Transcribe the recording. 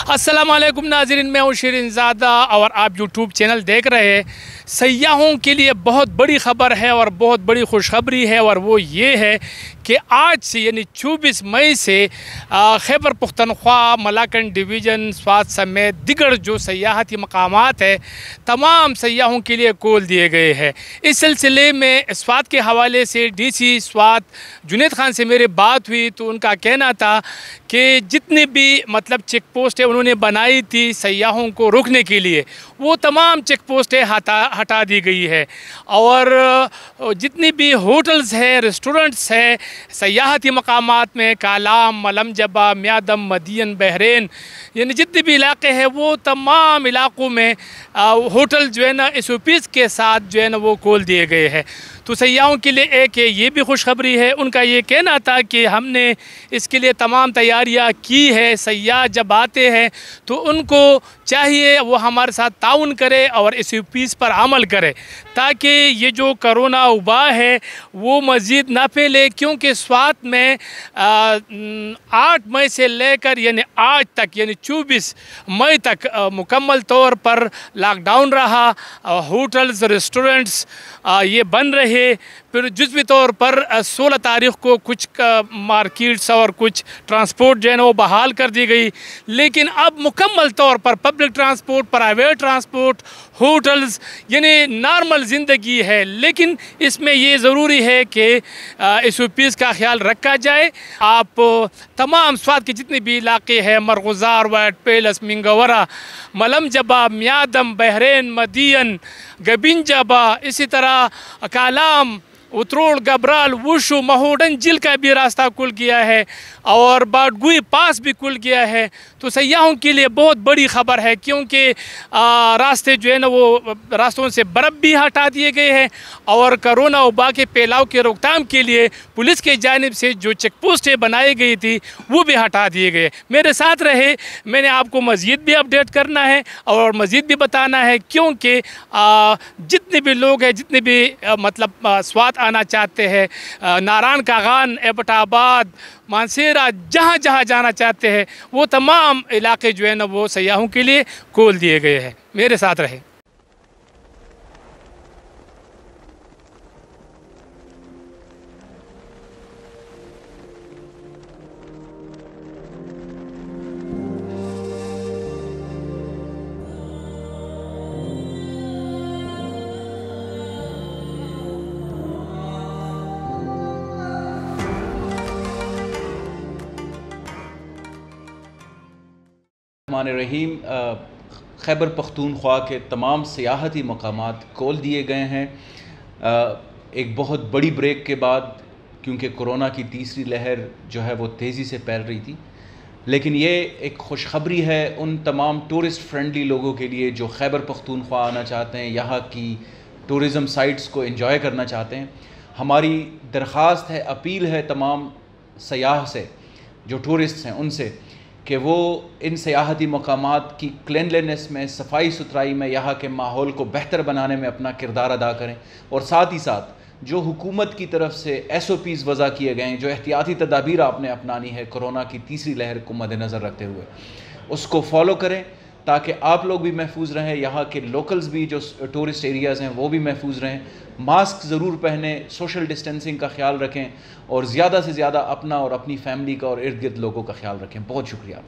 अस्सलाम वालेकुम नाज़रीन, मैं हूँ शिरीन ज़ादा और आप यूट्यूब चैनल देख रहे हैं। सयाहों के लिए बहुत बड़ी ख़बर है और बहुत बड़ी खुशखबरी है, और वो ये है कि आज से यानी 24 मई से खैबर पख्तनख्वा, मलाकन डिवीज़न, स्वात समेत दिगर जो सयाहती मकामात है तमाम सयाहों के लिए खोल दिए गए हैं। इस सिलसिले में स्वात के हवाले से DC स्वात जुनैद खान से मेरी बात हुई तो उनका कहना था कि जितनी भी मतलब चेक पोस्ट है उन्होंने बनाई थी सयाहों को रोकने के लिए, वो तमाम चेक पोस्टें हटा दी गई है। और जितनी भी होटल्स हैं, रेस्टोरेंट्स हैं सयाहती मकामात में, कालाम, मलम जबा, म्यादम, मदियन, बहरीन, यानी जितने भी इलाके हैं वो तमाम इलाक़ों में होटल जो है ना SOPs के साथ जो है ना वो खोल दिए गए हैं। तो सयाहों के लिए एक ये भी खुशखबरी है। उनका ये कहना था कि हमने इसके लिए तमाम तैयारियां की है। सयाह जब आते हैं तो उनको चाहिए वो हमारे साथ ताउन करे और SOPs पर अमल करे ताकि ये जो कोरोना वबा है वो मज़ीद ना फैले, क्योंकि स्वात में 8 मई से लेकर यानी आज तक यानी 24 मई तक मुकम्मल तौर पर लॉकडाउन रहा। होटल्स, रेस्टोरेंट्स ये बंद रहे। फिर जुज़वी तौर पर 16 तारीख़ को कुछ मार्केट्स और कुछ ट्रांसपोर्ट जो है ना वो बहाल कर दी गई, लेकिन अब मुकम्मल तौर पर public transport, private transport, hotels यानी नॉर्मल ज़िंदगी है। लेकिन इसमें ये ज़रूरी है कि SOPs का ख्याल रखा जाए। आप तमाम स्वात के जितने भी इलाके हैं, मरगुज़ार, वाइट पैलेस, मिंगवरा, मलम जबा, म्यादम, बहरीन, मदियन, गबिंजबा, इसी तरह कालाम, उतरोड़, गबराल, वुशु, महोडन जिल का भी रास्ता खुल गया है और बाडगुई पास भी खुल गया है। तो सयाहों के लिए बहुत बड़ी ख़बर है, क्योंकि रास्ते जो है ना वो रास्तों से बर्फ़ भी हटा दिए गए हैं और कोरोना वबा के फैलाव के रोकथाम के लिए पुलिस के जानिब से जो चेक पोस्टें बनाई गई थी वो भी हटा दिए गए। मेरे साथ रहे, मैंने आपको मज़ीद भी अपडेट करना है और मज़ीद भी बताना है, क्योंकि जितने भी लोग हैं, जितने भी मतलब स्वात आना चाहते हैं, नारायण कागान, एबटाबाद, मानसेरा, जहाँ जहाँ जाना चाहते हैं वो तमाम इलाके जो है ना वो सयाहों के लिए खोल दिए गए हैं। मेरे साथ रहे। रहीम, खैबर पख्तूनख्वा के तमाम सियाहती मकामात खोल दिए गए हैं एक बहुत बड़ी ब्रेक के बाद, क्योंकि कोरोना की तीसरी लहर जो है वो तेज़ी से फैल रही थी। लेकिन ये एक खुशखबरी है उन तमाम टूरिस्ट फ्रेंडली लोगों के लिए जो खैबर पख्तूनख्वा आना चाहते हैं, यहाँ की टूरिज़म साइट्स को एंजॉय करना चाहते हैं। हमारी दरख्वास्त है, अपील है तमाम सयाह से, जो टूरिस्ट हैं उनसे, कि वो इन सियाहती मकामात की क्लीनलीनेस में, सफाई सुथराई में, यहाँ के माहौल को बेहतर बनाने में अपना किरदार अदा करें। और साथ ही साथ जो हुकूमत की तरफ से SOPs वज़ा किए गए हैं, जो एहतियाती तदाबीर आपने अपनानी है कोरोना की तीसरी लहर को मद्देनज़र रखते हुए, उसको फॉलो करें ताकि आप लोग भी महफूज रहें, यहाँ के लोकल्स भी जो टूरिस्ट एरियाज़ हैं वो भी महफूज रहें। मास्क ज़रूर पहने, सोशल डिस्टेंसिंग का ख्याल रखें और ज़्यादा से ज़्यादा अपना और अपनी फैमिली का और इर्द गिर्द लोगों का ख्याल रखें। बहुत शुक्रिया।